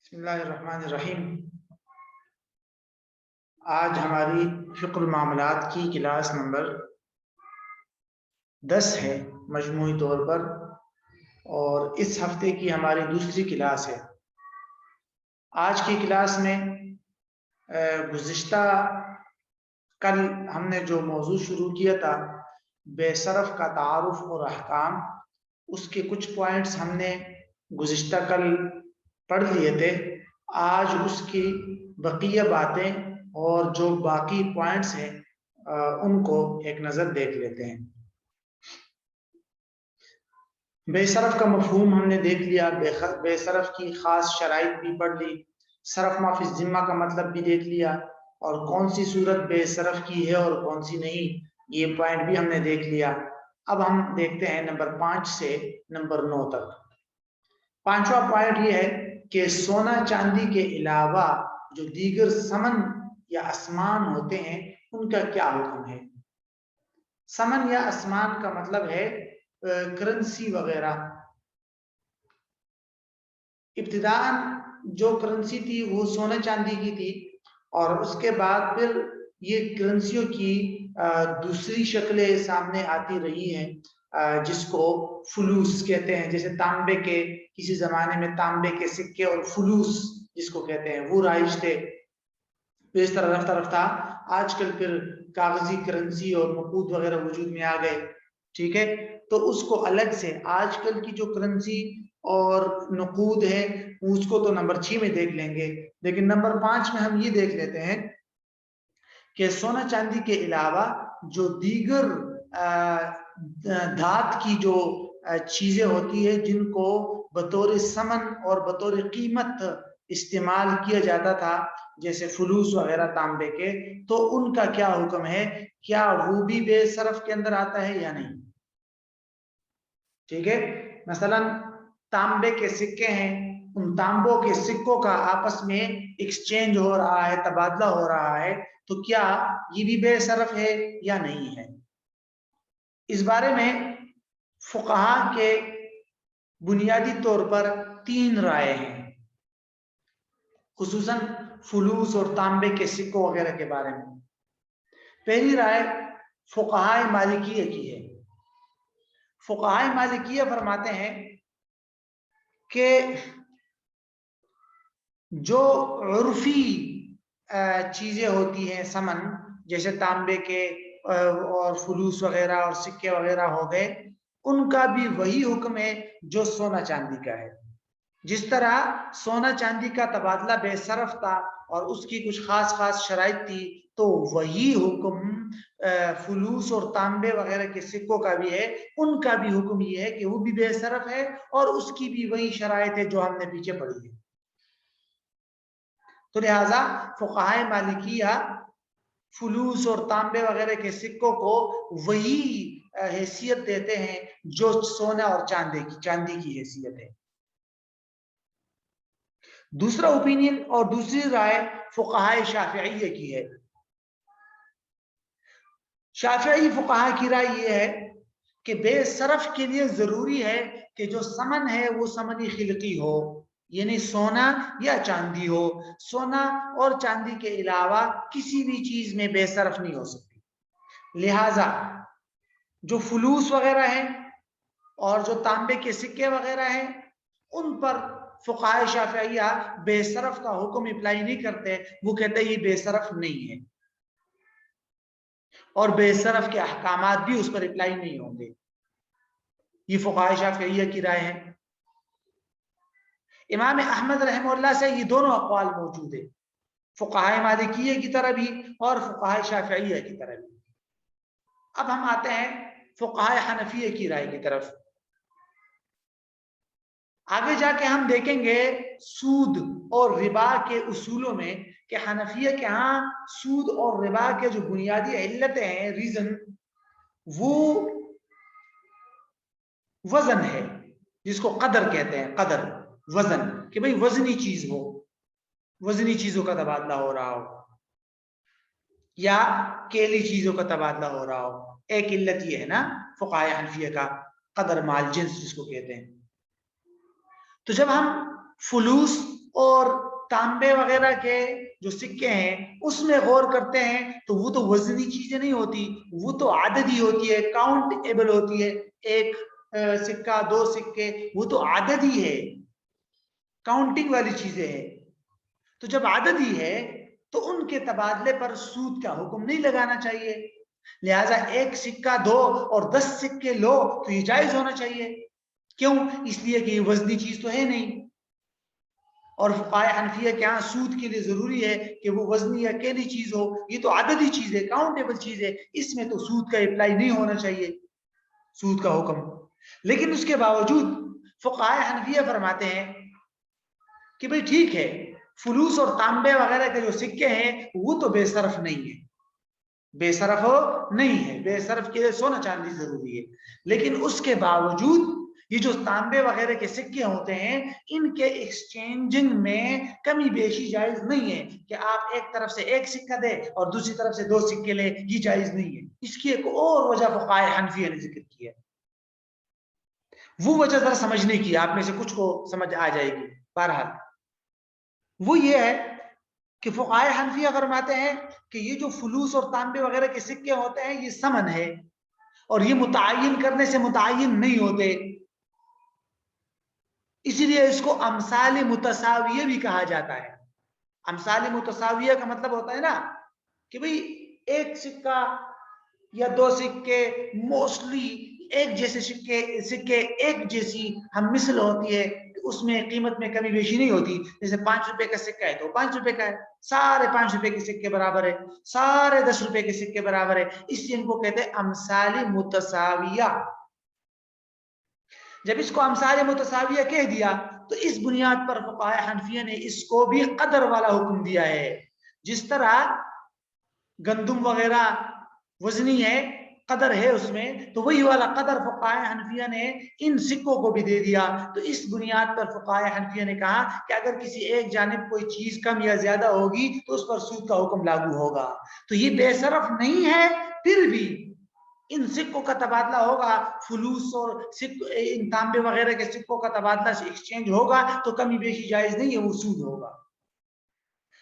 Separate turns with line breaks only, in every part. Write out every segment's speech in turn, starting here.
بسم اللہ الرحمن الرحیم۔ آج ہماری فقہ المعاملات کی کلاس نمبر 10 ہے مجموعی طور پر، اور اس ہفتے کی ہماری دوسری کلاس ہے۔ آج کی کلاس میں گزشتہ کل ہم نے جو موضوع شروع کیا تھا بے صرف کا تعارف اور احکام، اس کے کچھ پوائنٹس ہم نے گزشتہ کل پڑھ لیے تھے۔ آج اس کی بقیہ باتیں اور جو باقی پوائنٹس ہیں ان کو ایک نظر دیکھ لیتے ہیں۔ بے صرف کا مفہوم ہم نے دیکھ لیا، بے صرف کی خاص شرائط بھی پڑھ لی، صرف ما فی الذمہ کا مطلب بھی دیکھ لیا، اور کون سی صورت بے صرف کی ہے اور کون سی نہیں، یہ پوائنٹ بھی ہم نے دیکھ لیا۔ اب ہم دیکھتے ہیں نمبر 5 سے نمبر 9 تک۔ 5واں پوائنٹ یہ ہے کہ سونا چاندی کے علاوہ جو دیگر ثمن یا اسمان ہوتے ہیں ان کا کیا حکم ہے۔ ثمن یا اسمان کا مطلب ہے کرنسی وغیرہ۔ ابتداً جو کرنسی تھی وہ سونا چاندی کی تھی، اور اس کے بعد پھر یہ کرنسیوں کی دوسری شکلیں سامنے آتی رہی ہیں، جس کو فلوس کہتے ہیں۔ جیسے تانبے کے، کسی زمانے میں تانبے کے سکے اور فلوس جس کو کہتے ہیں وہ رائج تھے۔ تو اس طرح رفتہ رفتہ آج کل پھر کاغذی کرنسی اور نقود وغیرہ وجود میں آ گئے، ٹھیک ہے۔ تو اس کو الگ سے آج کل کی جو کرنسی اور نقود ہے اس کو تو نمبر 6 میں دیکھ لیں گے، لیکن نمبر 5 میں ہم یہ دیکھ لیتے ہیں کہ سونا چاندی کے علاوہ جو دیگر دھات کی جو چیزیں ہوتی ہے جن کو بطور ثمن اور بطور قیمت استعمال کیا جاتا تھا، جیسے فلوس وغیرہ تانبے کے، تو ان کا کیا حکم ہے، کیا وہ بھی بے صرف کے اندر آتا ہے یا نہیں، ٹھیک ہے۔ مثلا تانبے کے سکے ہیں، ان تانبوں کے سکوں کا آپس میں ایکسچینج ہو رہا ہے، تبادلہ ہو رہا ہے، تو کیا یہ بھی بے صرف ہے یا نہیں ہے۔ اس بارے میں فقہاء کے بنیادی طور پر 3 رائے ہیں، خصوصاً فلوس اور تانبے کے سکوں وغیرہ کے بارے میں۔ پہلی رائے فقہاء مالکیہ کی ہے۔ فقہاء مالکیہ فرماتے ہیں کہ جو عرفی چیزیں ہوتی ہیں ثمن، جیسے تانبے کے اور فلوس وغیرہ اور سکے وغیرہ ہو گئے، ان کا بھی وہی حکم ہے جو سونا چاندی کا ہے۔ جس طرح سونا چاندی کا تبادلہ بے صرف تھا اور اس کی کچھ خاص شرائط تھی، تو وہی حکم فلوس اور تانبے وغیرہ کے سکوں کا بھی ہے۔ ان کا بھی حکم یہ ہے کہ وہ بھی بے صرف ہے اور اس کی بھی وہی شرائط ہے جو ہم نے پیچھے پڑھی ہے۔ تو لہذا فقہاء مالکیہ فلوس اور تانبے وغیرہ کے سکوں کو وہی حیثیت دیتے ہیں جو سونا اور چاندی کی حیثیت ہے۔ دوسرا اوپینین اور دوسری رائے فقہاء شافعیہ کی ہے۔ شافعی فقہاء کی رائے یہ ہے کہ بے صرف کے لیے ضروری ہے کہ جو ثمن ہے وہ ثمن خلقی ہو، یعنی سونا یا چاندی ہو۔ سونا اور چاندی کے علاوہ کسی بھی چیز میں بے صرف نہیں ہو سکتی۔ لہذا جو فلوس وغیرہ ہیں اور جو تانبے کے سکے وغیرہ ہیں، ان پر فقہاء شافعیہ بے صرف کا حکم اپلائی نہیں کرتے، وہ کہتے ہیں یہ بے صرف نہیں ہے، اور بے صرف کے احکامات بھی اس پر اپلائی نہیں ہوں گے۔ یہ فقہاء شافعیہ کی رائے ہے۔ امام احمد رحمہ اللہ سے یہ دونوں اقوال موجود ہیں، فقہاء مالکیہ کی طرح بھی اور فقہاء شافعیہ کی طرح بھی۔ اب ہم آتے ہیں فقہاء حنفیہ کی رائے کی طرف۔ آگے جا کے ہم دیکھیں گے سود اور ربا کے اصولوں میں کہ حنفیہ کے ہاں سود اور ربا کے جو بنیادی علتیں ہیں، ریزن، وہ وزن ہے، جس کو قدر کہتے ہیں، قدر، وزن، کہ بھئی وزنی چیز ہو، وزنی چیزوں کا تبادلہ ہو رہا ہو، یا کیلی چیزوں کا تبادلہ ہو رہا ہو۔ ایک علت یہ ہے نا فقہاء حنفیہ کا، قدر مال جنس جس کو کہتے ہیں۔ تو جب ہم فلوس اور تانبے وغیرہ کے جو سکے ہیں اس میں غور کرتے ہیں تو وہ تو وزنی چیزیں نہیں ہوتی، وہ تو عددی ہوتی ہے، کاؤنٹیبل ہوتی ہے، ایک سکہ، دو سکے، وہ تو عددی ہے، کاؤنٹنگ والی چیزیں ہیں۔ تو جب عددی ہے تو ان کے تبادلے پر سود کا حکم نہیں لگانا چاہیے، لہذا ایک سکہ دو اور 10 سکے لو تو یہ جائز ہونا چاہیے۔ کیوں؟ اس لیے کہ یہ وزنی چیز تو ہے نہیں، اور فقہائے حنفیہ کے ہاں سود کے لیے ضروری ہے کہ وہ وزنی یا کیلی چیز ہو، یہ تو عددی چیز ہے، کاؤنٹیبل چیز ہے، اس میں تو سود کا اپلائی نہیں ہونا چاہیے، سود کا حکم۔ لیکن اس کے باوجود فقہائے حنفیہ فرماتے ہیں کہ بھئی ٹھیک ہے، فلوس اور تانبے وغیرہ کے جو سکے ہیں وہ تو بے صرف نہیں ہے، بے صرف نہیں ہے، بے صرف کے لیے سونا چاندی ضروری ہے، لیکن اس کے باوجود یہ جو تانبے وغیرہ کے سکے ہوتے ہیں ان کے ایکسچینجنگ میں کمی بیشی جائز نہیں ہے کہ آپ ایک طرف سے ایک سکہ دے اور دوسری طرف سے 2 سکے لے، یہ جائز نہیں ہے۔ اس کی ایک اور وجہ فقہائے حنفیہ نے ذکر کی ہے، وہ وجہ ذرا سمجھنے کی، آپ میں سے کچھ کو سمجھ آ جائے گی۔ بہرحال وہ یہ ہے کہ فقہائے حنفیہ فرماتے ہیں کہ یہ جو فلوس اور تانبے وغیرہ کے سکے ہوتے ہیں یہ ثمن ہے اور یہ متعین کرنے سے متعین نہیں ہوتے، اسی لیے اس کو امثال متساویہ بھی کہا جاتا ہے۔ امثال متساویہ کا مطلب ہوتا ہے نا کہ بھئی ایک سکہ یا 2 سکے موسٹلی ایک جیسے سکے ایک جیسی ہم مثل ہوتی ہے، اس میں قیمت میں کمی بیشی نہیں ہوتی، جیسے 5 روپے کا سکہ ہے تو 5 روپے کا ہے، سارے 5 روپے کے سکے برابر ہے، سارے 10 روپے کے سکے برابر ہے، اس لیے ان کو کہتے ہیں امثال متساویہ۔ جب اس کو امثال متساویہ کہہ دیا تو اس بنیاد پر فقہائے حنفیہ نے اس کو بھی قدر والا حکم دیا ہے، جس طرح گندم وغیرہ وزنی ہے، قدر ہے اس میں، تو وہی والا قدر فقہائے حنفیہ نے ان سکوں کو بھی دے دیا۔ تو اس بنیاد پر فقہائے حنفیہ نے کہا کہ اگر کسی ایک جانب کوئی چیز کم یا زیادہ ہوگی تو اس پر سود کا حکم لاگو ہوگا۔ تو یہ بے صرف نہیں ہے، پھر بھی ان سکوں کا تبادلہ ہوگا، فلوس اور ان تانبے وغیرہ کے سکوں کا تبادلہ سے ایکسچینج ہوگا تو کمی بیشی جائز نہیں ہے، وہ سود ہوگا۔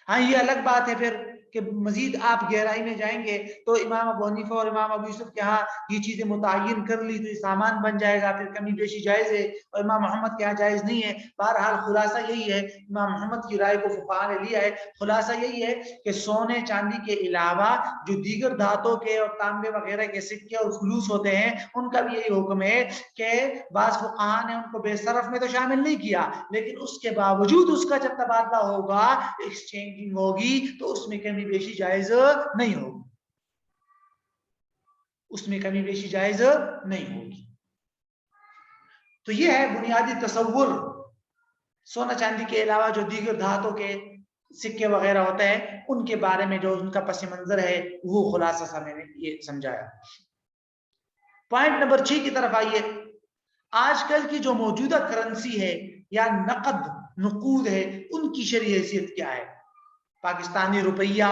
ہاں یہ الگ بات ہے پھر کہ مزید آپ گہرائی میں جائیں گے تو امام ابو حنیفہ اور امام ابو یوسف کے ہاں یہ چیزیں متعین کر لی تو یہ سامان بن جائے گا، پھر کمی بیشی جائز ہے، اور امام محمد کے ہاں جائز نہیں ہے۔ بہرحال خلاصہ یہی ہے، امام محمد کی رائے کو فقہاء نے لیا ہے، خلاصہ یہی ہے کہ سونے چاندی کے علاوہ جو دیگر دھاتوں کے اور تانبے وغیرہ کے سکے اور فلوس ہوتے ہیں ان کا بھی یہی حکم ہے کہ بعض فقہاء نے ان کو بے صرف میں تو شامل نہیں کیا، لیکن اس کے باوجود اس کا جب تبادلہ ہوگا، ایکسچینجنگ ہوگی تو اس میں کمی بیشی جائز نہیں ہوگی، اس میں کمی بیشی جائز نہیں ہوگی۔ تو یہ ہے بنیادی تصور سونا چاندی کے علاوہ جو دیگر دھاتوں کے سکے وغیرہ ہوتے ہیں ان کے بارے میں جو ان کا پس منظر ہے وہ خلاصہ سا میں نے یہ سمجھایا۔ پوائنٹ نمبر 6 کی طرف آئیے۔ آج کل کی جو موجودہ کرنسی ہے یا نقد نقود ہے ان کی شرعی حیثیت کیا ہے؟ پاکستانی روپیہ،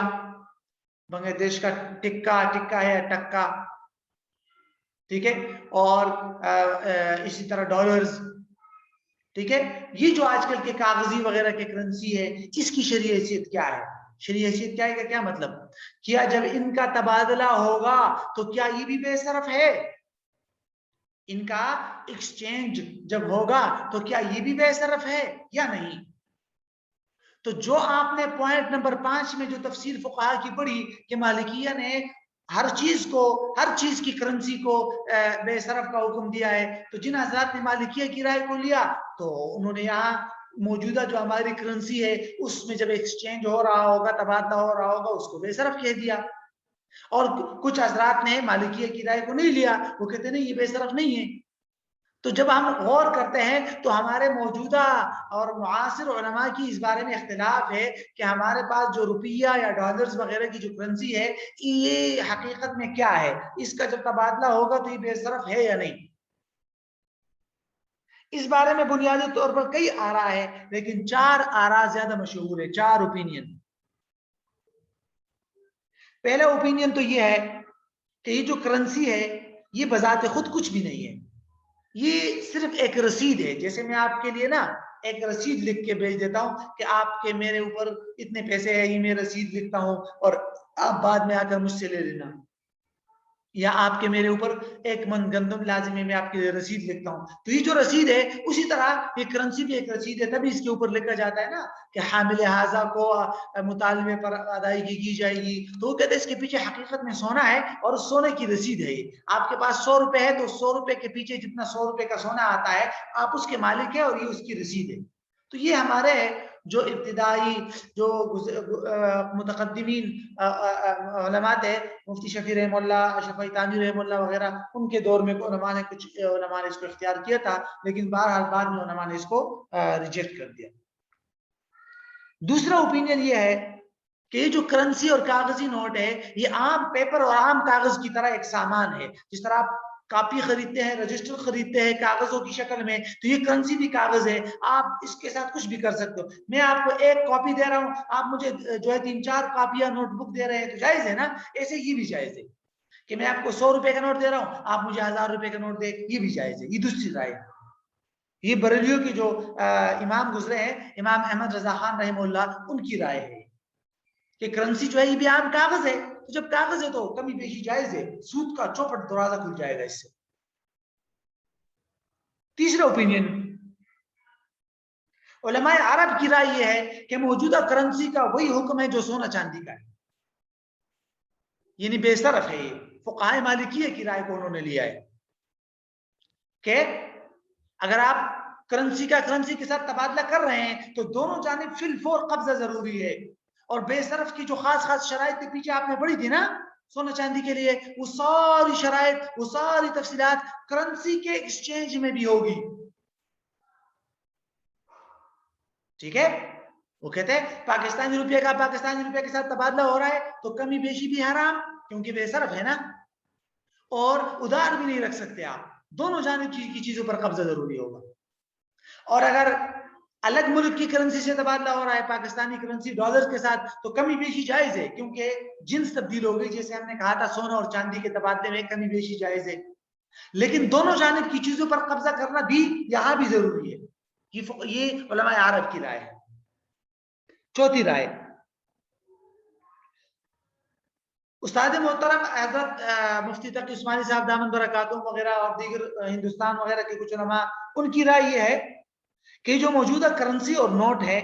بنگلہ دیش کا ٹکا ہے ٹکا، ٹھیک ہے، اور اسی طرح ڈالرز، ٹھیک ہے، یہ جو آج کل کے کاغذی وغیرہ کے کرنسی ہے اس کی شرعی حیثیت کیا ہے؟ شرعی حیثیت کیا ہے کا کیا مطلب؟ کیا جب ان کا تبادلہ ہوگا تو کیا یہ بھی بے صرف ہے؟ ان کا ایکسچینج جب ہوگا تو کیا یہ بھی بے صرف ہے یا نہیں؟ تو جو آپ نے پوائنٹ نمبر 5 میں جو تفصیل فقہاء کی پڑھی کہ مالکیہ نے ہر چیز کی کرنسی کو بے صرف کا حکم دیا ہے، تو جن حضرات نے مالکیہ کی رائے کو لیا تو انہوں نے یہاں موجودہ جو ہماری کرنسی ہے اس میں جب ایکسچینج ہو رہا ہوگا، تبادلہ ہو رہا ہوگا، اس کو بے صرف کہہ دیا۔ اور کچھ حضرات نے مالکیہ کی رائے کو نہیں لیا، وہ کہتے نہیں یہ بے صرف نہیں ہے۔ تو جب ہم غور کرتے ہیں تو ہمارے موجودہ اور معاصر علماء کی اس بارے میں اختلاف ہے کہ ہمارے پاس جو روپیہ یا ڈالرز وغیرہ کی جو کرنسی ہے یہ حقیقت میں کیا ہے، اس کا جب تبادلہ ہوگا تو یہ بے صرف ہے یا نہیں۔ اس بارے میں بنیادی طور پر کئی آراء ہے، لیکن 4 آراء زیادہ مشہور ہے، 4 اوپینین۔ پہلا اوپینین تو یہ ہے کہ یہ جو کرنسی ہے یہ بذات خود کچھ بھی نہیں ہے، یہ صرف ایک رسید ہے۔ جیسے میں آپ کے لیے نا ایک رسید لکھ کے بھیج دیتا ہوں کہ آپ کے میرے اوپر اتنے پیسے ہیں، یہ میں رسید لکھتا ہوں اور آپ بعد میں آ کر مجھ سے لے لینا، یا آپ کے میرے اوپر 1 من گندم لازم ہے، میں آپ کی رسید لکھتا ہوں. تو یہ جو رسید ہے اسی طرح یہ کرنسی بھی ایک رسید ہے، تبھی اس کے اوپر لکھا جاتا ہے نا کہ حامل حاضہ کو مطالبے پر ادائیگی کی جائے گی. تو وہ کہتے ہیں اس کے پیچھے حقیقت میں سونا ہے اور سونے کی رسید ہے. آپ کے پاس 100 روپے ہے تو 100 روپے کے پیچھے جتنا 100 روپے کا سونا آتا ہے آپ اس کے مالک ہیں اور یہ اس کی رسید ہے. تو یہ ہمارے جو ابتدائی جو متقدمین علماء تھے، مفتی شفیع رحم اللہ، شفیع تانوی رحم اللہ وغیرہ، ان کے دور میں علماء نے کچھ علماء نے اس کو اختیار کیا تھا، لیکن بہرحال بعد میں علماء نے اس کو ریجیکٹ کر دیا. دوسرا اوپینین یہ ہے کہ یہ جو کرنسی اور کاغذی نوٹ ہے یہ عام پیپر اور عام کاغذ کی طرح ایک سامان ہے. جس طرح آپ کاپی خریدتے ہیں، رجسٹر خریدتے ہیں کاغذوں کی شکل میں، تو یہ کرنسی بھی کاغذ ہے، آپ اس کے ساتھ کچھ بھی کر سکتے ہو. میں آپ کو 1 کاپی دے رہا ہوں، آپ مجھے جو ہے 3-4 کاپیاں نوٹ بک دے رہے ہیں، تو جائز ہے نا. ایسے یہ بھی جائز ہے کہ میں آپ کو 100 روپے کا نوٹ دے رہا ہوں، آپ مجھے 1000 روپے کا نوٹ دے، یہ بھی جائز ہے. یہ دوسری رائے. یہ بریلیوں کے جو امام گزرے ہیں، امام احمد رضا خان رحمہ اللہ، ان کی رائے ہے کہ کرنسی جو ہے یہ بھی عام کاغذ ہے. تو جب کاغذ ہے تو کمی بیشی جائز ہے، سود کا چوپٹ دروازہ کھل جائے گا اس سے. تیسرا اوپینین علماء عرب کی رائے یہ ہے کہ موجودہ کرنسی کا وہی حکم ہے جو سونا چاندی کا ہے، یعنی بے صرف ہے. یہ فقہائے مالکیہ کی رائے کو انہوں نے لیا ہے کہ اگر آپ کرنسی کا کرنسی کے ساتھ تبادلہ کر رہے ہیں تو دونوں جانب فی الفور قبضہ ضروری ہے. اور بے صرف کی جو خاص خاص شرائط کے پیچھے آپ نے پڑھی تھی نا سونا چاندی کے لیے، وہ ساری شرائط، وہ ساری تفصیلات کرنسی کے ایکسچینج میں بھی ہوگی. ٹھیک ہے. وہ کہتے ہیں پاکستانی روپے کا پاکستانی روپے کے ساتھ تبادلہ ہو رہا ہے تو کمی بیشی بھی حرام، کیونکہ بے صرف ہے نا، اور ادھار بھی نہیں رکھ سکتے آپ. دونوں جانب کی چیزوں پر قبضہ ضروری ہوگا. اور اگر الگ ملک کی کرنسی سے تبادلہ ہو رہا ہے پاکستانی کرنسی ڈالر کے ساتھ تو کمی بیشی جائز ہے، کیونکہ جنس تبدیل ہو گئی. جیسے ہم نے کہا تھا سونا اور چاندی کے تبادلے میں کمی بیشی جائز ہے، لیکن دونوں جانب کی چیزوں پر قبضہ کرنا بھی یہاں بھی ضروری ہے. یہ علماء عرب کی رائے ہے. چوتھی رائے استاد محترم حضرت مفتی تقی عثمانی صاحب دامن برکاتہم وغیرہ اور دیگر ہندوستان وغیرہ کے کچھ علماء، ان کی رائے یہ ہے کہ جو موجودہ کرنسی اور نوٹ ہے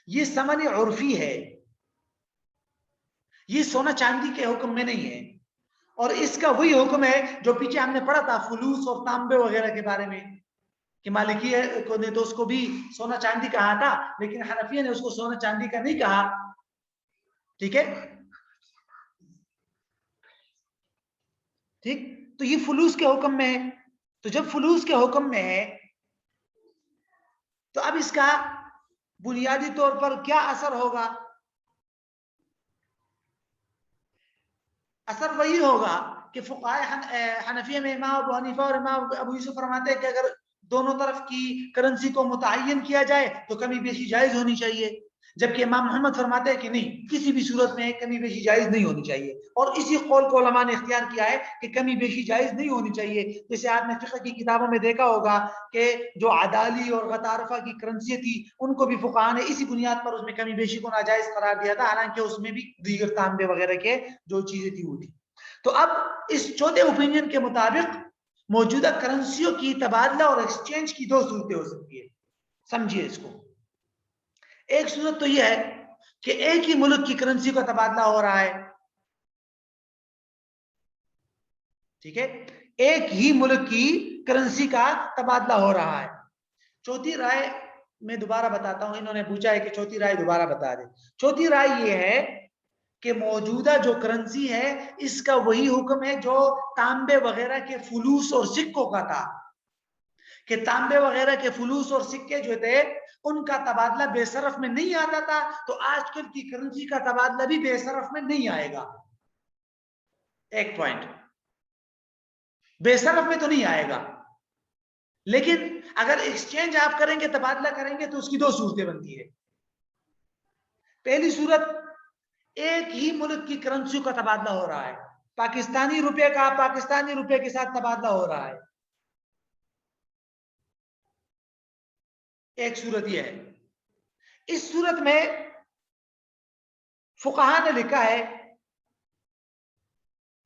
یہ ثمن عرفی ہے، یہ سونا چاندی کے حکم میں نہیں ہے. اور اس کا وہی حکم ہے جو پیچھے ہم نے پڑھا تھا فلوس اور تانبے وغیرہ کے بارے میں، کہ مالکیہ کو نے تو اس کو بھی سونا چاندی کہا تھا، لیکن حنفیہ نے اس کو سونا چاندی کا نہیں کہا. ٹھیک ہے. ٹھیک. تو یہ فلوس کے حکم میں ہے. تو جب فلوس کے حکم میں ہے تو اب اس کا بنیادی طور پر کیا اثر ہوگا؟ اثر وہی ہوگا کہ فقہائے حنفیہ میں امام ابو حنیفہ اور امام ابو یوسف فرماتے ہیں کہ اگر دونوں طرف کی کرنسی کو متعین کیا جائے تو کمی بیشی جائز ہونی چاہیے، جبکہ امام محمد فرماتے ہیں کہ نہیں، کسی بھی صورت میں کمی بیشی جائز نہیں ہونی چاہیے. اور اسی قول کو علماء نے اختیار کیا ہے کہ کمی بیشی جائز نہیں ہونی چاہیے. جیسے آپ نے فقہ کی کتابوں میں دیکھا ہوگا کہ جو عدالی اور غطارفہ کی کرنسی تھی ان کو بھی فقہاء نے اسی بنیاد پر اس میں کمی بیشی کو ناجائز قرار دیا تھا، حالانکہ اس میں بھی دیگر تانبے وغیرہ کے جو چیزیں تھی وہ تھی. تو اب اس چوتھے اوپینین کے مطابق موجودہ کرنسیوں کی تبادلہ اور ایکسچینج کی 2 صورتیں ہو سکتی ہے. سمجھیے اس کو. ایک صورت تو یہ ہے کہ ایک ہی ملک کی کرنسی کا تبادلہ ہو رہا ہے. ٹھیک ہے. ایک ہی ملک کی کرنسی کا تبادلہ ہو رہا ہے. چوتھی رائے میں دوبارہ بتاتا ہوں، انہوں نے پوچھا ہے کہ چوتھی رائے دوبارہ بتا دیں. چوتھی رائے یہ ہے کہ موجودہ جو کرنسی ہے اس کا وہی حکم ہے جو تانبے وغیرہ کے فلوس اور سکوں کا تھا، کہ تانبے وغیرہ کے فلوس اور سکے جو تھے ان کا تبادلہ بے صرف میں نہیں آتا تھا، تو آج کل کی کرنسی کا تبادلہ بھی بے صرف میں نہیں آئے گا. ایک پوائنٹ، بے صرف میں تو نہیں آئے گا، لیکن اگر ایکسچینج آپ کریں گے، تبادلہ کریں گے، تو اس کی 2 صورتیں بنتی ہے. پہلی صورت، ایک ہی ملک کی کرنسی کا تبادلہ ہو رہا ہے، پاکستانی روپے کا پاکستانی روپے کے ساتھ تبادلہ ہو رہا ہے. ایک صورت یہ ہے. اس صورت میں فقہا نے لکھا ہے،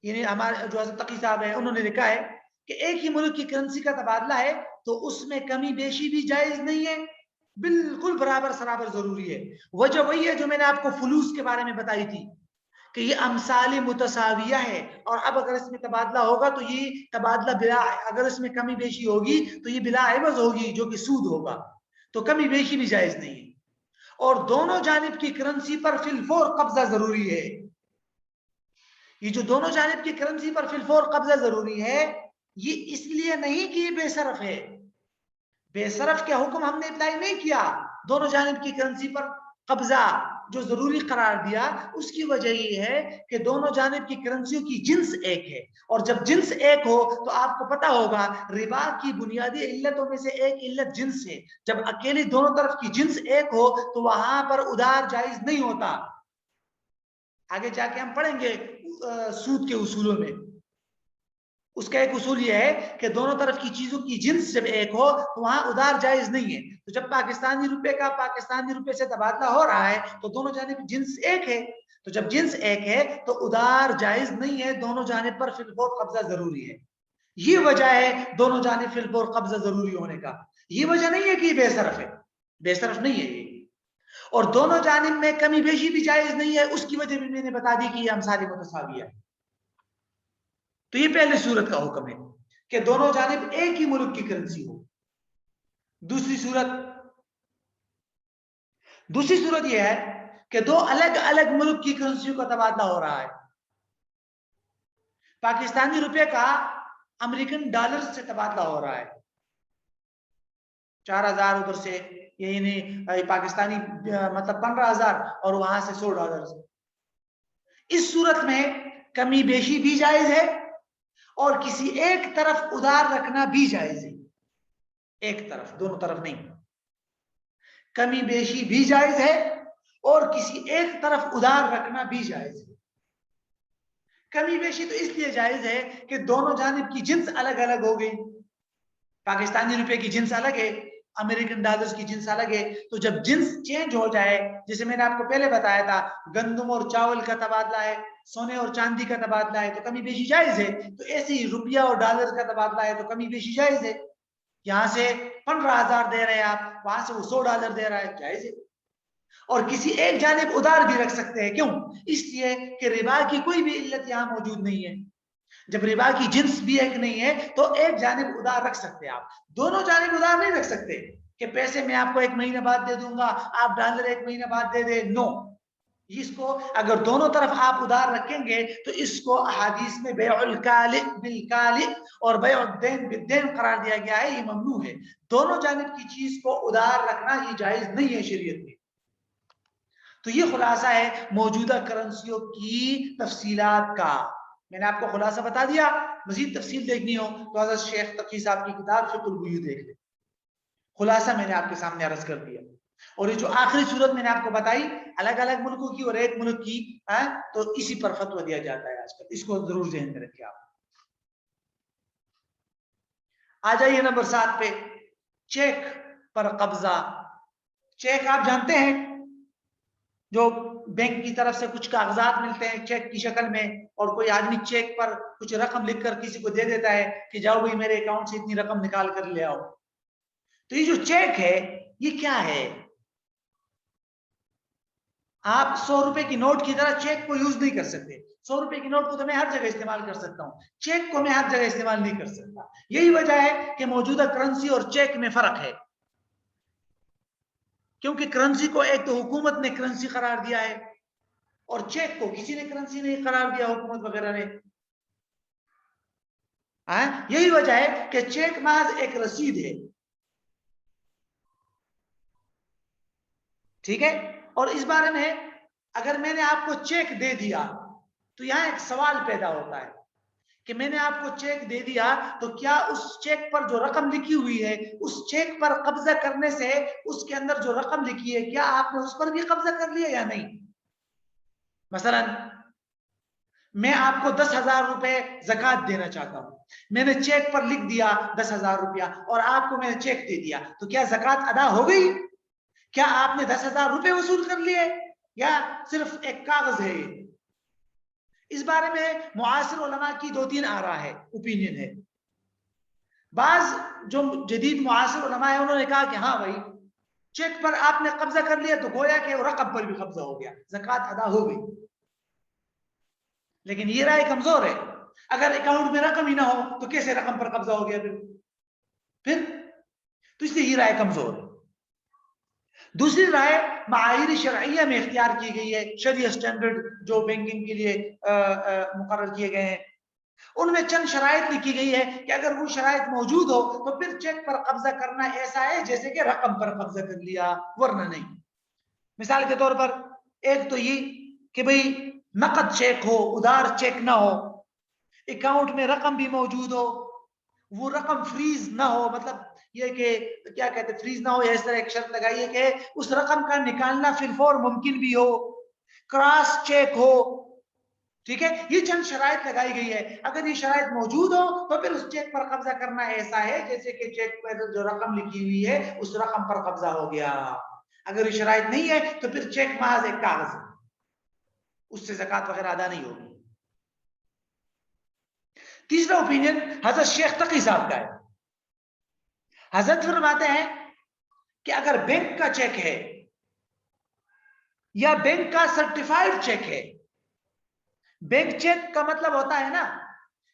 یعنی ہمارے جو حضرت تقی صاحب ہیں انہوں نے لکھا ہے کہ ایک ہی ملک کی کرنسی کا تبادلہ ہے تو اس میں کمی بیشی بھی جائز نہیں ہے، بالکل برابر سرابر ضروری ہے. وجہ وہی ہے جو میں نے آپ کو فلوس کے بارے میں بتائی تھی کہ یہ امثال متساویہ ہے، اور اب اگر اس میں تبادلہ ہوگا تو یہ تبادلہ بلا، اگر اس میں کمی بیشی ہوگی تو یہ بلا عوض ہوگی جو کہ سود ہوگا، تو کمی بیشی بھی جائز نہیں ہے. اور دونوں جانب کی کرنسی پر فی الفور قبضہ ضروری ہے. یہ جو دونوں جانب کی کرنسی پر فی الفور قبضہ ضروری ہے، یہ اس لیے نہیں کہ یہ بے صرف ہے. بے صرف کا حکم ہم نے اپلائی نہیں کیا، دونوں جانب کی کرنسی پر قبضہ جو ضروری قرار دیا اس کی وجہ یہ ہے کہ دونوں جانب کی کرنسیوں کی جنس ایک ہے، اور جب جنس ایک ہو تو آپ کو پتا ہوگا ربا کی بنیادی علتوں میں سے ایک علت جنس ہے. جب اکیلی دونوں طرف کی جنس ایک ہو تو وہاں پر ادھار جائز نہیں ہوتا. آگے جا کے ہم پڑھیں گے سود کے اصولوں میں. اس کا ایک اصول یہ ہے کہ دونوں طرف کی چیزوں کی جنس جب ایک ہو تو وہاں ادھار جائز نہیں ہے. تو جب پاکستانی روپے کا پاکستانی روپے سے تبادلہ ہو رہا ہے تو دونوں جانب جنس ایک ہے، تو جب جنس ایک ہے تو ادھار جائز نہیں ہے، دونوں جانب پر فی الفور قبضہ ضروری ہے. یہ وجہ ہے دونوں جانب فی الفور قبضہ ضروری ہونے کا. یہ وجہ نہیں ہے کہ یہ بے صرف ہے، بے صرف نہیں ہے یہ. اور دونوں جانب میں کمی بیشی بھی جائز نہیں ہے، اس کی وجہ بھی میں نے بتا دی کہ یہ امثال متساویہ ہے. تو یہ پہلی صورت کا حکم ہے کہ دونوں جانب ایک ہی ملک کی کرنسی ہو. دوسری صورت یہ ہے کہ دو الگ الگ ملک کی کرنسیوں کا تبادلہ ہو رہا ہے. پاکستانی روپے کا امریکن ڈالر سے تبادلہ ہو رہا ہے، 4000 ادھر سے، یعنی پاکستانی مطلب 15000 اور وہاں سے $100 سے. اس صورت میں کمی بیشی بھی جائز ہے اور کسی ایک طرف ادھار رکھنا بھی جائز ہے. ایک طرف، دونوں طرف نہیں. کمی بیشی بھی جائز ہے اور کسی ایک طرف ادھار رکھنا بھی جائز ہے. کمی بیشی تو اس لیے جائز ہے کہ دونوں جانب کی جنس الگ الگ ہو گئی. پاکستانی روپے کی جنس الگ ہے، امریکن ڈالرز کی جنس الگ ہے. تو جب جنس چینج ہو جائے، جیسے میں نے آپ کو پہلے بتایا تھا گندم اور چاول کا تبادلہ ہے، سونے اور چاندی کا تبادلہ ہے تو کمی بیشی جائز ہے. تو ایسے ہی روپیہ اور ڈالر کا تبادلہ ہے تو کمی بیشی جائز ہے. یہاں سے 15,000 دے رہے ہیں آپ، وہاں سے وہ $100 دے رہا ہے، جائز ہے. اور کسی ایک جانب ادھار بھی رکھ سکتے ہیں. کیوں؟ اس لیے کہ ربا کی کوئی بھی علت یہاں موجود نہیں ہے. جب ربا کی جنس بھی ایک نہیں ہے تو ایک جانب ادھار رکھ سکتے ہیں آپ، دونوں جانب ادھار نہیں رکھ سکتے کہ پیسے میں آپ کو 1 مہینہ بعد دے دوں گا، آپ ڈالر 1 مہینہ بعد دے دے. نو. اس کو اگر دونوں طرف آپ ادھار رکھیں گے تو اس کو احادیث میں بیع الکال بالکال اور بیع الدین بالدین قرار دیا گیا ہے. یہ ممنوع ہے. دونوں جانب کی چیز کو ادھار رکھنا یہ جائز نہیں ہے شریعت میں. تو یہ خلاصہ ہے موجودہ کرنسیوں کی تفصیلات کا. میں نے آپ کو خلاصہ بتا دیا. مزید تفصیل دیکھنی ہو تو حضرت شیخ تقی صاحب کی کتاب فقہ البیوع دیکھ لیں. خلاصہ میں نے آپ کے سامنے عرض کر دیا. اور یہ جو آخری صورت میں نے آپ کو بتائی الگ الگ ملکوں کی اور ایک ملک کی، تو اسی پر فتویٰ دیا جاتا ہے آج کل. اس کو ضرور ذہن میں رکھیں آپ. آ جائیے نمبر 7 پہ، چیک پر قبضہ. چیک آپ جانتے ہیں جو بینک کی طرف سے کچھ کاغذات ملتے ہیں چیک کی شکل میں، اور کوئی آدمی چیک پر کچھ رقم لکھ کر کسی کو دے دیتا ہے کہ جاؤ بھائی میرے اکاؤنٹ سے اتنی رقم نکال کر لے آؤ. تو یہ جو چیک ہے یہ کیا ہے؟ آپ 100 روپے کی نوٹ کی طرح چیک کو یوز نہیں کر سکتے. 100 روپے کی نوٹ کو تو میں ہر جگہ استعمال کر سکتا ہوں، چیک کو میں ہر جگہ استعمال نہیں کر سکتا. یہی وجہ ہے کہ موجودہ کرنسی اور چیک میں فرق ہے. کیونکہ کرنسی کو ایک تو حکومت نے کرنسی قرار دیا ہے اور چیک کو کسی نے کرنسی نہیں قرار دیا، حکومت وغیرہ نے. یہی وجہ ہے کہ چیک محض ایک رسید ہے. ٹھیک ہے. اور اس بارے میں اگر میں نے آپ کو چیک دے دیا تو یہاں ایک سوال پیدا ہوتا ہے کہ میں نے آپ کو چیک دے دیا تو کیا اس چیک پر جو رقم لکھی ہوئی ہے اس چیک پر قبضہ کرنے سے اس کے اندر جو رقم لکھی ہے کیا آپ نے اس پر بھی قبضہ کر لیا یا نہیں؟ مثلا میں آپ کو 10,000 روپے زکات دینا چاہتا ہوں، میں نے چیک پر لکھ دیا 10,000 روپیہ اور آپ کو میں نے چیک دے دیا، تو کیا زکات ادا ہو گئی؟ کیا آپ نے 10,000 روپے وصول کر لیے یا صرف ایک کاغذ ہے؟ اس بارے میں معاصر علماء کی 2-3 آراء ہے، اوپینین ہے۔ بعض جو جدید معاصر علماء ہیں انہوں نے کہا کہ ہاں بھائی چیک پر آپ نے قبضہ کر لیا تو گویا کہ رقم پر بھی قبضہ ہو گیا، زکات ادا ہو گئی۔ لیکن یہ رائے کمزور ہے، اگر اکاؤنٹ میں رقم ہی نہ ہو تو کیسے رقم پر قبضہ ہو گیا پھر تو اس لیے یہ رائے کمزور ہے۔ دوسری رائے معاہیر شرعیہ میں اختیار کی گئی ہے، شرعی سٹینڈرڈ جو بینکنگ کے لیے مقرر کیے گئے ہیں، ان میں چند شرائط لکھی گئی ہے کہ اگر وہ شرائط موجود ہو تو پھر چیک پر قبضہ کرنا ایسا ہے جیسے کہ رقم پر قبضہ کر لیا، ورنہ نہیں۔ مثال کے طور پر ایک تو یہ کہ بھئی نقد چیک ہو، ادھار چیک نہ ہو، اکاؤنٹ میں رقم بھی موجود ہو، وہ رقم فریز نہ ہو، مطلب یہ کہ کیا کہتے ہیں فریز نہ ہو، یا اس طرح ایک شرط لگائی ہے کہ اس رقم کا نکالنا فی الفور ممکن بھی ہو، کراس چیک ہو، ٹھیک ہے، یہ چند شرائط لگائی گئی ہے۔ اگر یہ شرائط موجود ہو تو پھر اس چیک پر قبضہ کرنا ایسا ہے جیسے کہ چیک پر جو رقم لکھی ہوئی ہے اس رقم پر قبضہ ہو گیا۔ اگر یہ شرائط نہیں ہے تو پھر چیک محض ایک کاغذ ہے، اس سے زکات وغیرہ ادا نہیں ہوگی۔ تیسرا اوپینین حضرت شیخ تقی صاحب کا ہے۔ حضرت فرماتے ہیں کہ اگر بینک کا چیک ہے یا بینک کا سرٹیفائیڈ چیک ہے، بینک چیک کا مطلب ہوتا ہے نا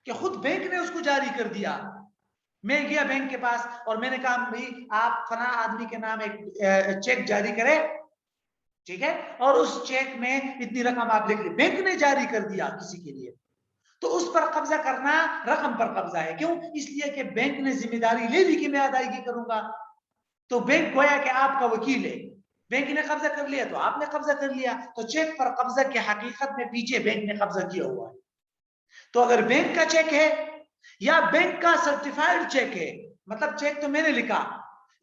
کہ خود بینک نے اس کو جاری کر دیا، میں گیا بینک کے پاس اور میں نے کہا بھائی آپ فلاں آدمی کے نام ایک چیک جاری کرے، ٹھیک ہے، اور اس چیک میں اتنی رقم آپ لکھ لیں، بینک نے جاری کر دیا کسی کے لیے، تو اس پر قبضہ کرنا رقم پر قبضہ ہے۔ کیوں؟ اس لیے کہ بینک نے ذمہ داری لے لی کہ میں ادائیگی کروں گا، تو بینک گویا کہ آپ کا وکیل ہے، بینک نے قبضہ کر لیا تو آپ نے قبضہ کر لیا، تو چیک پر قبضہ کی حقیقت میں پیچھے بینک نے قبضہ کیا ہوا ہے۔ تو اگر بینک کا چیک ہے یا بینک کا سرٹیفائیڈ چیک ہے، مطلب چیک تو میں نے لکھا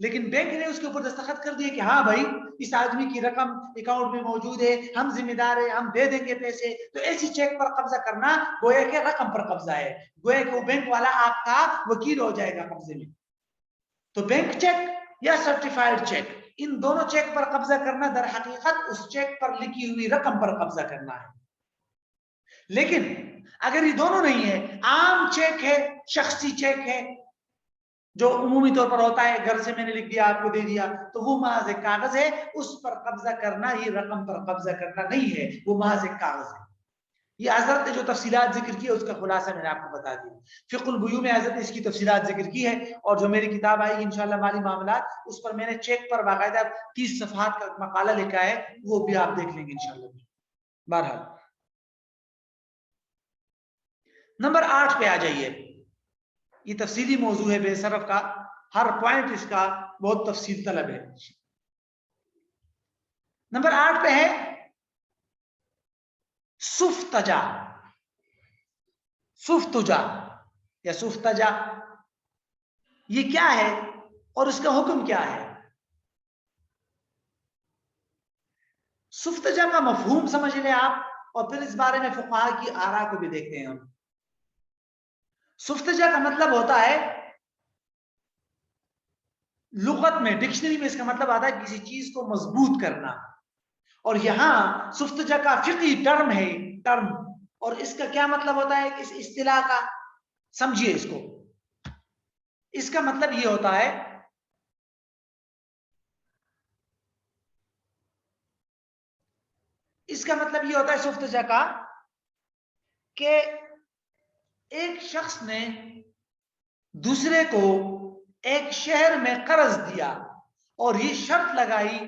لیکن بینک نے اس کے اوپر دستخط کر دیے کہ ہاں بھائی اس آدمی کی رقم اکاؤنٹ میں موجود ہے، ہم ذمہ دار ہیں، ہم دے دیں گے پیسے، تو ایسی چیک پر قبضہ کرنا گویا کہ رقم پر قبضہ ہے، گویا کہ وہ بینک والا آپ کا وکیل ہو جائے گا قبضے میں۔ تو بینک چیک یا سرٹیفائیڈ چیک، ان دونوں چیک پر قبضہ کرنا در حقیقت اس چیک پر لکھی ہوئی رقم پر قبضہ کرنا ہے۔ لیکن اگر یہ دونوں نہیں ہے، عام چیک ہے، شخصی چیک ہے جو عمومی طور پر ہوتا ہے، گھر سے میں نے لکھ دیا آپ کو دے دیا، تو وہ محض ایک کاغذ ہے، اس پر قبضہ کرنا یہ رقم پر قبضہ کرنا نہیں ہے، وہ محض ایک کاغذ ہے۔ یہ حضرت نے جو تفصیلات ذکر کی ہے اس کا خلاصہ میں نے آپ کو بتا دیا۔ فقہ البیوع میں حضرت نے اس کی تفصیلات ذکر کی ہے، اور جو میری کتاب آئے گی انشاءاللہ مالی معاملات، اس پر میں نے چیک پر باقاعدہ 30 صفحات کا مقالہ لکھا ہے، وہ بھی آپ دیکھ لیں گے انشاءاللہ۔ بہرحال نمبر 8 پہ آ جائیے، یہ تفصیلی موضوع ہے بے صرف کا، ہر پوائنٹ اس کا بہت تفصیل طلب ہے۔ نمبر 8 پہ ہے سفتجا، سفتجا یا سفتجا، یہ کیا ہے اور اس کا حکم کیا ہے؟ سفتجا کا مفہوم سمجھ لیں آپ، اور پھر اس بارے میں فقہاء کی آراء کو بھی دیکھتے ہیں ہم۔ سفتجا کا مطلب ہوتا ہے لغت میں، ڈکشنری میں اس کا مطلب آتا ہے کسی چیز کو مضبوط کرنا، اور یہاں سفتجا کا فقہی ٹرم ہے، ٹرم، اور اس کا کیا مطلب ہوتا ہے اس اصطلاح کا؟ سمجھیے اس کو، اس کا مطلب یہ ہوتا ہے سفتجا کا کہ ایک شخص نے دوسرے کو ایک شہر میں قرض دیا اور یہ شرط لگائی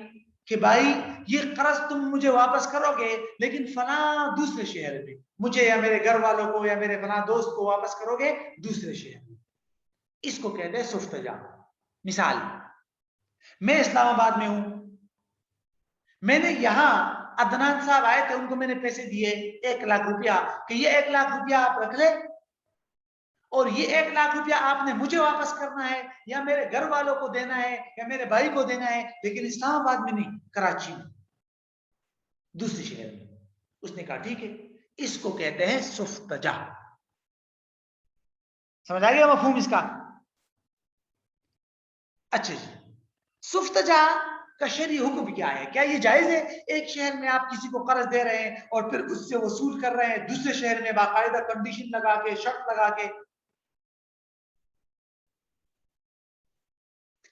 کہ بھائی یہ قرض تم مجھے واپس کرو گے لیکن فلاں دوسرے شہر میں، مجھے یا میرے گھر والوں کو یا میرے فلاں دوست کو واپس کرو گے دوسرے شہر میں، اس کو کہتے ہیں سفتجا۔ مثال، میں اسلام آباد میں ہوں، میں نے یہاں عدنان صاحب آئے تھے، ان کو میں نے پیسے دیے 1 لاکھ روپیہ کہ یہ 1 لاکھ روپیہ آپ رکھ لیں اور یہ 1 لاکھ روپیہ آپ نے مجھے واپس کرنا ہے یا میرے گھر والوں کو دینا ہے یا میرے بھائی کو دینا ہے، لیکن اسلام آباد میں نہیں، کراچی میں، دوسرے شہر میں۔ اس نے کہا ٹھیک ہے، اس کو کہتے ہیں سفتجا. سمجھ آ گیا مفہوم اس کا؟ اچھا جی، سفتجا کا شرعی حکم کیا ہے؟ کیا یہ جائز ہے ایک شہر میں آپ کسی کو قرض دے رہے ہیں اور پھر اس سے وصول کر رہے ہیں دوسرے شہر میں باقاعدہ کنڈیشن لگا کے، شرط لگا کے؟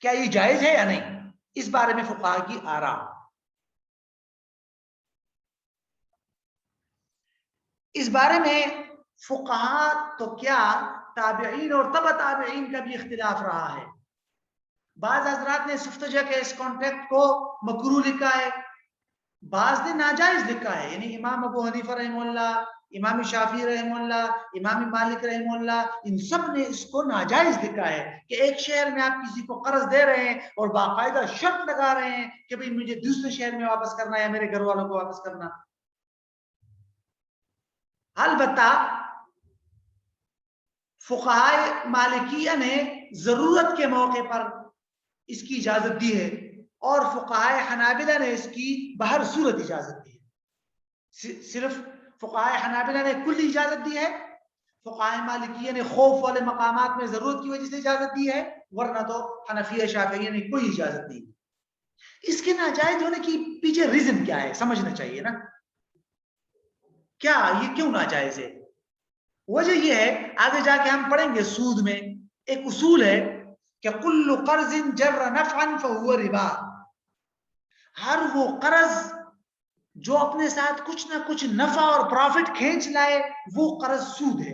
کیا یہ جائز ہے یا نہیں؟ اس بارے میں فقہا کی آراء. اس بارے میں فقہا تو کیا تابعین اور تبع تابعین کا بھی اختلاف رہا ہے. بعض حضرات نے سفتجا کے اس کانٹیکٹ کو مکروہ لکھا ہے، بعض نے ناجائز لکھا ہے. یعنی امام ابو حنیفہ رحمہ اللہ، امام شافعی رحمہ اللہ، امام مالک رحمہ اللہ، ان سب نے اس کو ناجائز لکھا ہے کہ ایک شہر میں آپ کسی کو قرض دے رہے ہیں اور باقاعدہ شرط لگا رہے ہیں کہ بھئی مجھے دوسرے شہر میں واپس کرنا ہے یا میرے گھر والوں کو واپس کرنا. البتہ فقہائے مالکیہ نے ضرورت کے موقع پر اس کی اجازت دی ہے اور فقہائے حنابلہ نے اس کی بہر صورت اجازت دی ہے. صرف فقہائے حنابلہ نے کلی اجازت دی ہے، فقہائے مالکیہ نے خوف والے مقامات میں ضرورت کی وجہ سے اجازت دی ہے، ورنہ تو حنفیہ شافعیہ نے کوئی اجازت نہیں. اس کے ناجائز ہونے کی پیچھے ریزن کیا ہے سمجھنا چاہیے نا. کیا یہ کیوں ناجائز ہے؟ وجہ یہ ہے، آگے جا کے ہم پڑھیں گے، سود میں ایک اصول ہے کہ کل قرض جر نفعا فهو ربا. ہر وہ قرض جو اپنے ساتھ کچھ نہ کچھ نفع اور پروفٹ کھینچ لائے وہ قرض سود ہے.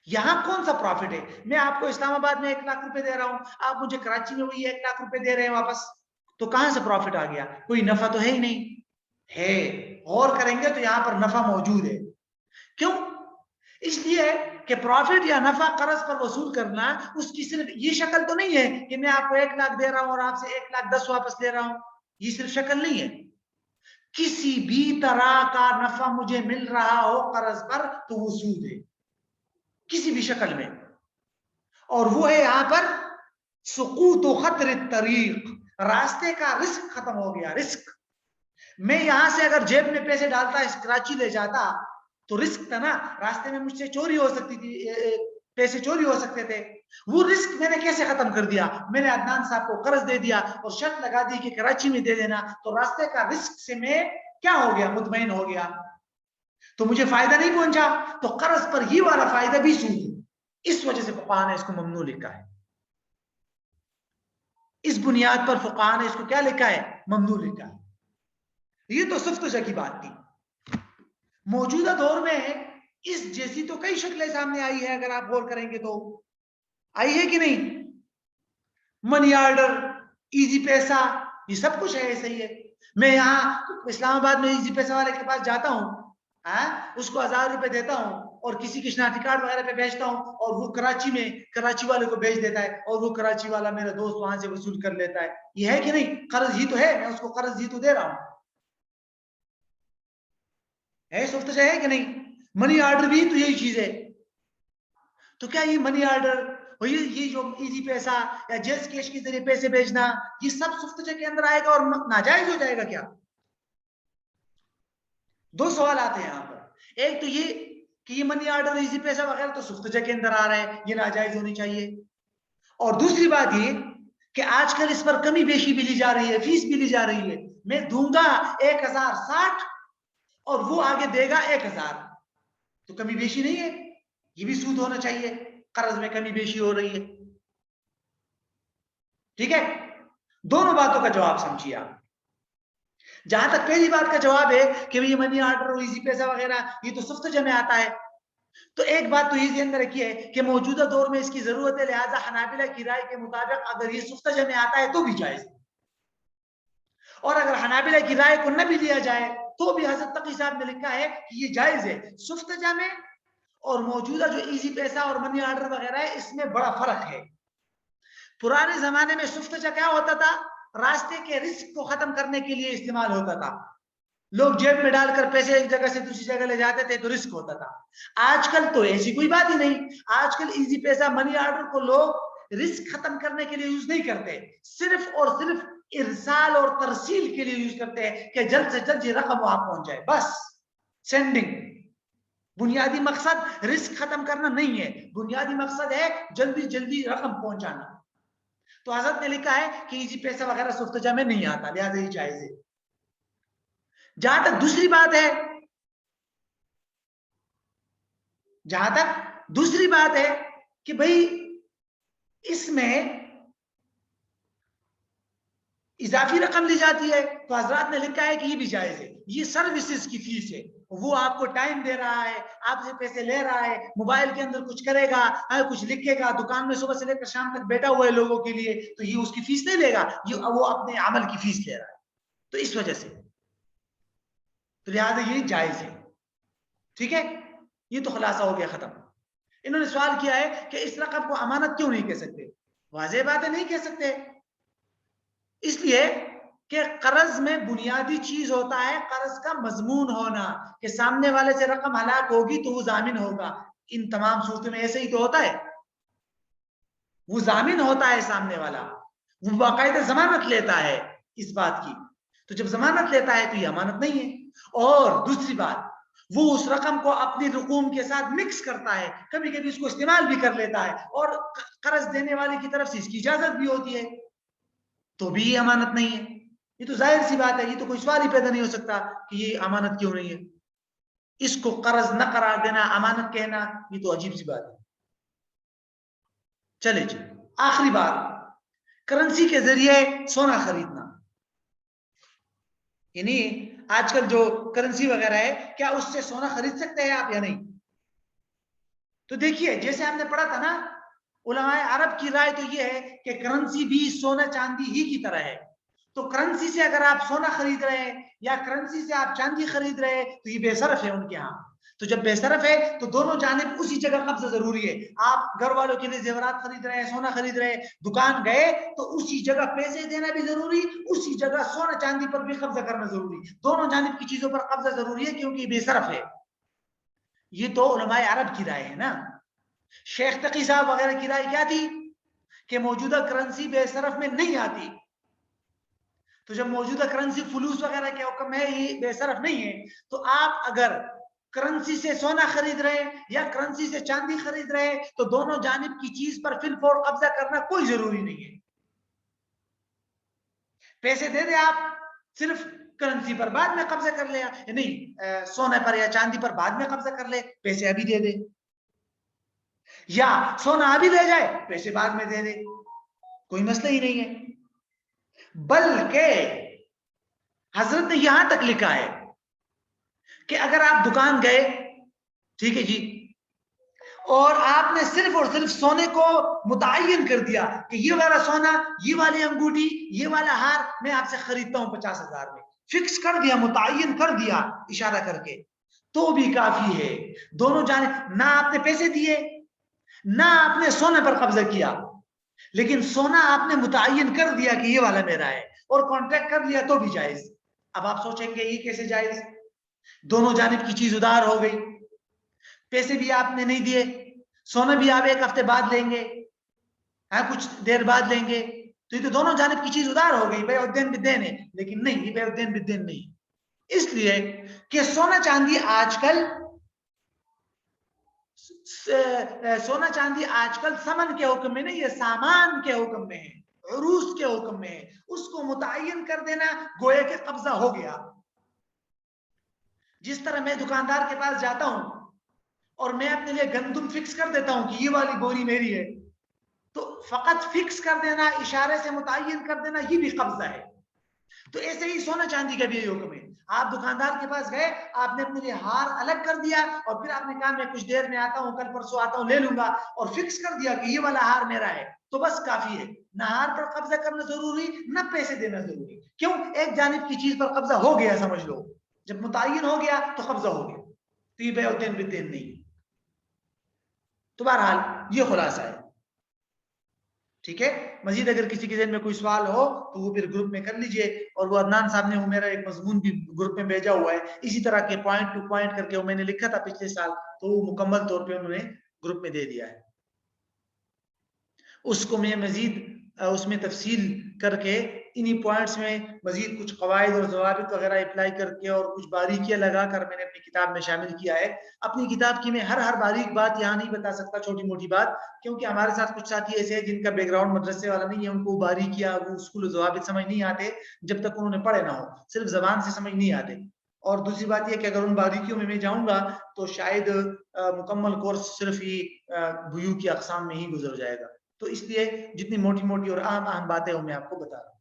یہاں کون سا پروفٹ ہے؟ میں آپ کو اسلام آباد میں 1 لاکھ روپے دے رہا ہوں، آپ مجھے کراچی میں وہی 1 لاکھ روپے دے رہے ہیں واپس، تو کہاں سے پروفٹ آ گیا؟ کوئی نفع تو ہے ہی نہیں. ہے، غور کریں گے تو یہاں پر نفع موجود ہے. کیوں؟ اس لیے کہ پروفٹ یا نفع قرض پر وصول کرنا اس کی صرف یہ شکل تو نہیں ہے کہ میں آپ کو 1 لاکھ دے رہا ہوں اور آپ سے 1,10,000 واپس لے رہا ہوں. یہ صرف شکل نہیں ہے. کسی بھی طرح کا نفع مجھے مل رہا ہو قرض پر تو وہ سود ہے کسی بھی شکل میں. اور وہ ہے یہاں پر سقوط و خطر الطریق، راستے کا رزق ختم ہو گیا. رزق میں یہاں سے اگر جیب میں پیسے ڈالتا اس کراچی لے جاتا تو رزق تھا نا، راستے میں مجھ سے چوری ہو سکتی تھی، پیسے چوری ہو سکتے تھے. وہ رزق میں نے کیسے ختم کر دیا؟ میں نے عدنان صاحب کو قرض دے دیا اور شرط لگا دی کہ کراچی میں دے دینا، تو راستے کا رزق سے میں کیا ہو گیا؟ مطمئن ہو گیا، تو مجھے فائدہ نہیں پہنچا. تو قرض پر ہی والا فائدہ بھی سود ہے. اس وجہ سے فقہا نے اس کو ممنوع لکھا ہے. اس بنیاد پر فقہا نے اس کو کیا لکھا ہے؟ ممنوع لکھا ہے. یہ تو سفتجا کی بات تھی. موجودہ دور میں اس جیسی تو کئی شکلیں سامنے آئی ہے، اگر آپ غور کریں گے تو آئی ہے کہ نہیں؟ منی آرڈر، ایزی پیسہ، یہ سب کچھ ہے. ایسے ہی ہے. میں یہاں اسلام آباد میں ایزی پیسہ والے کے پاس جاتا ہوں، اس کو 1000 روپے دیتا ہوں اور کسی کی شناختی کارڈ وغیرہ پہ بھیجتا ہوں اور وہ کراچی میں کراچی والے کو بھیج دیتا ہے اور وہ کراچی والا میرا دوست وہاں سے وصول کر لیتا ہے. یہ ہے کہ نہیں؟ قرض ہی تو ہے، میں اس کو قرض ہی تو دے رہا ہوں. ہے سفتجا ہے کہ نہیں؟ منی آرڈر بھی تو یہی چیز ہے. تو کیا یہ منی آرڈر اور یہ جو ایزی پیسہ یا جیز کیش کے ذریعے پیسے بھیجنا یہ سب سفتجا کے اندر آئے گا اور ناجائز ہو جائے گا کیا؟ دو سوال آتے ہیں یہاں پر. ایک تو یہ کہ یہ منی آرڈر، ایزی پیسہ وغیرہ تو سفتجا کے اندر آ رہا ہے، یہ ناجائز ہونی چاہیے. اور دوسری بات یہ کہ آج کل اس پر کمی بیشی بھی لی جا رہی ہے، فیس بھی لی جا رہی ہے. میں دوں گا 1060 اور وہ آگے دے گا 1000، تو کمی بیشی نہیں ہے؟ یہ بھی سود ہونا چاہیے. قرض میں کمی بیشی ہو رہی ہے. ٹھیک ہے، دونوں باتوں کا جواب سمجھیے آپ. جہاں تک پہلی بات کا جواب ہے کہ یہ منی آرڈر اور ایزی پیسہ وغیرہ یہ تو سفتجا میں آتا ہے، تو ایک بات تو یہ ذہن میں رکھیے کہ موجودہ دور میں اس کی ضرورت ہے، لہذا حنابلہ کی رائے کے مطابق اگر یہ سفتجا میں آتا ہے تو بھی جائز ہے. اور اگر حنابلہ کی رائے کو نہ بھی لیا جائے تو بھی حضرت تقی صاحب نے لکھا ہے کہ یہ جائز ہے. سفتجا میں اور موجودہ جو ایزی پیسہ اور منی آرڈر وغیرہ ہے اس میں بڑا فرق ہے. پرانے زمانے میں سفتجا کیا ہوتا تھا؟ راستے کے رزق کو ختم کرنے کے لیے استعمال ہوتا تھا. لوگ جیب میں ڈال کر پیسے ایک جگہ سے دوسری جگہ لے جاتے تھے تو رزق ہوتا تھا. آج کل تو ایسی کوئی بات ہی نہیں. آج کل ایزی پیسہ منی آرڈر کو لوگ رزق ختم کرنے کے لیے یوز نہیں کرتے، صرف اور صرف ارسال اور ترسیل کے لیے یوز کرتے ہیں کہ جلد سے جلد یہ رقم وہاں پہنچ جائے بس. سینڈنگ. بنیادی مقصد رسک ختم کرنا نہیں ہے، بنیادی مقصد ہے جلدی جلدی رقم پہنچانا. تو حضرت نے لکھا ہے کہ یہ پیسہ وغیرہ سفتجا میں نہیں آتا، لہذا یہ جائز ہے. جہاں تک دوسری بات ہے کہ بھئی اس میں اضافی رقم لی جاتی ہے، تو حضرات نے لکھا ہے کہ یہ بھی جائز ہے. یہ سروسز کی فیس ہے، وہ آپ کو ٹائم دے رہا ہے، آپ سے پیسے لے رہا ہے، موبائل کے اندر کچھ کرے گا، کچھ لکھے گا، دکان میں صبح سے لے کر شام تک بیٹھا ہوا ہے لوگوں کے لیے، تو یہ اس کی فیس نہیں لے گا، یہ وہ اپنے عمل کی فیس لے رہا ہے. تو اس وجہ سے تو لہٰذا یہ جائز ہے. ٹھیک ہے، یہ تو خلاصہ ہو گیا ختم. انہوں نے سوال کیا ہے کہ اس رقم کو امانت کیوں نہیں کہہ سکتے؟ واضح بات ہے نہیں کہہ سکتے، اس لیے کہ قرض میں بنیادی چیز ہوتا ہے قرض کا مضمون ہونا، کہ سامنے والے سے رقم ہلاک ہوگی تو وہ ضامن ہوگا. ان تمام صورتوں میں ایسے ہی تو ہوتا ہے، وہ ضامن ہوتا ہے سامنے والا، وہ باقاعدہ ضمانت لیتا ہے اس بات کی. تو جب ضمانت لیتا ہے تو یہ امانت نہیں ہے. اور دوسری بات، وہ اس رقم کو اپنی رقوم کے ساتھ مکس کرتا ہے، کبھی کبھی اس کو استعمال بھی کر لیتا ہے، اور قرض دینے والے کی طرف سے اس کی اجازت بھی ہوتی ہے، تو بھی یہ امانت نہیں ہے. یہ تو ظاہر سی بات ہے، یہ تو کوئی سوال ہی پیدا نہیں ہو سکتا کہ یہ امانت کیوں نہیں ہے. اس کو قرض نہ قرار دینا، امانت کہنا، یہ تو عجیب سی بات ہے. چلے جی، آخری بات، کرنسی کے ذریعے سونا خریدنا. یعنی آج کل جو کرنسی وغیرہ ہے، کیا اس سے سونا خرید سکتے ہیں آپ یا نہیں؟ تو دیکھیے، جیسے ہم نے پڑھا تھا نا، علماء عرب کی رائے تو یہ ہے کہ کرنسی بھی سونا چاندی ہی کی طرح ہے. تو کرنسی سے اگر آپ سونا خرید رہے ہیں یا کرنسی سے آپ چاندی خرید رہے ہیں تو یہ بے صرف ہے ان کے ہاں. تو جب بے صرف ہے تو دونوں جانب اسی جگہ قبضہ ضروری ہے. آپ گھر والوں کے لیے زیورات خرید رہے ہیں، سونا خرید رہے ہیں، دکان گئے تو اسی جگہ پیسے دینا بھی ضروری، اسی جگہ سونا چاندی پر بھی قبضہ کرنا ضروری. دونوں جانب کی چیزوں پر قبضہ ضروری ہے کیونکہ یہ بے صرف ہے. یہ تو علماء عرب کی رائے ہے نا. شیخ تقی صاحب وغیرہ کی رائے کیا تھی کہ موجودہ کرنسی بے صرف میں نہیں آتی. تو جب موجودہ کرنسی فلوس وغیرہ کے حکم میں ہی بے صرف نہیں ہے، تو آپ اگر کرنسی سے سونا خرید رہے ہیں یا کرنسی سے چاندی خرید رہے ہیں تو دونوں جانب کی چیز پر فی الفور قبضہ کرنا کوئی ضروری نہیں ہے. پیسے دے دیں آپ، صرف کرنسی پر بعد میں قبضہ کر لیا، نہیں سونے پر یا چاندی پر بعد میں قبضہ کر لے، پیسے ابھی دے دے، یا سونا ابھی لے جائے پیسے بعد میں دے دے، کوئی مسئلہ ہی نہیں ہے. بلکہ حضرت نے یہاں تک لکھا ہے کہ اگر آپ دکان گئے، ٹھیک ہے جی، اور آپ نے صرف اور صرف سونے کو متعین کر دیا کہ یہ والا سونا، یہ والی انگوٹھی، یہ والا ہار میں آپ سے خریدتا ہوں 50,000 میں، فکس کر دیا، متعین کر دیا اشارہ کر کے، تو بھی کافی ہے. دونوں جانب، نہ آپ نے پیسے دیے نہ آپ نے سونے پر قبضہ کیا، لیکن سونا آپ نے متعین کر دیا کہ یہ والا میرا ہے اور کانٹریکٹ کر لیا، تو بھی جائز. اب آپ سوچیں گے یہ کیسے جائز؟ دونوں جانب کی چیز ادھار ہو گئی، پیسے بھی آپ نے نہیں دیے، سونا بھی آپ 1 ہفتے بعد لیں گے، کچھ دیر بعد لیں گے، تو یہ تو دونوں جانب کی چیز ادھار ہو گئی، بے الدین بالدین ہے. لیکن نہیں، یہ بے الدین بالدین نہیں، اس لیے کہ سونا چاندی آج کل ثمن کے حکم میں نہیں، یہ سامان کے حکم میں ہے، عروض کے حکم میں ہے. اس کو متعین کر دینا گویا کہ قبضہ ہو گیا. جس طرح میں دکاندار کے پاس جاتا ہوں اور میں اپنے لیے گندم فکس کر دیتا ہوں کہ یہ والی بوری میری ہے، تو فقط فکس کر دینا، اشارے سے متعین کر دینا، یہ بھی قبضہ ہے. تو ایسے ہی سونا چاندی کا بھی یہ حکم ہے. آپ دکاندار کے پاس گئے، آپ نے اپنے لیے ہار الگ کر دیا اور پھر آپ نے کہا میں کچھ دیر میں آتا ہوں، کل پرسوں آتا ہوں، لے لوں گا، اور فکس کر دیا کہ یہ والا ہار میرا ہے، تو بس کافی ہے. نہ ہار پر قبضہ کرنا ضروری، نہ پیسے دینا ضروری. کیوں؟ ایک جانب کی چیز پر قبضہ ہو گیا، سمجھ لو، جب متعین ہو گیا تو قبضہ ہو گیا، تو یہ بے الدین بالدین نہیں. تو بہرحال یہ خلاصہ ہے. ٹھیک ہے، مزید اگر کسی کے ذہن میں کوئی سوال ہو تو وہ پھر گروپ میں کر لیجئے. اور وہ عدنان صاحب نے وہ میرا ایک مضمون بھی گروپ میں بھیجا ہوا ہے، اسی طرح کے پوائنٹ ٹو پوائنٹ کر کے وہ میں نے لکھا تھا پچھلے سال، تو وہ مکمل طور پہ انہوں نے گروپ میں دے دیا ہے. اس کو میں مزید اس میں تفصیل کر کے انہی پوائنٹس میں مزید کچھ قواعد اور ضوابط وغیرہ اپلائی کر کے اور کچھ باریکیاں لگا کر میں نے اپنی کتاب میں شامل کیا ہے. اپنی کتاب کی میں ہر باریک بات یہاں نہیں بتا سکتا، چھوٹی موٹی بات، کیونکہ ہمارے ساتھ کچھ ساتھی ایسے ہیں جن کا بیک گراؤنڈ مدرسے والا نہیں ہے، ان کو باریکیاں وہ اصول و ضوابط سمجھ نہیں آتے جب تک انہوں نے پڑھے نہ ہو، صرف زبان سے سمجھ نہیں آتے. اور دوسری بات یہ کہ اگر ان باریکیوں میں جاؤں گا تو شاید مکمل کورس صرف ہی بیوع کی اقسام میں ہی گزر جائے گا. تو اس لیے جتنی موٹی موٹی اور اہم باتیں وہ میں آپ کو بتا رہا ہوں.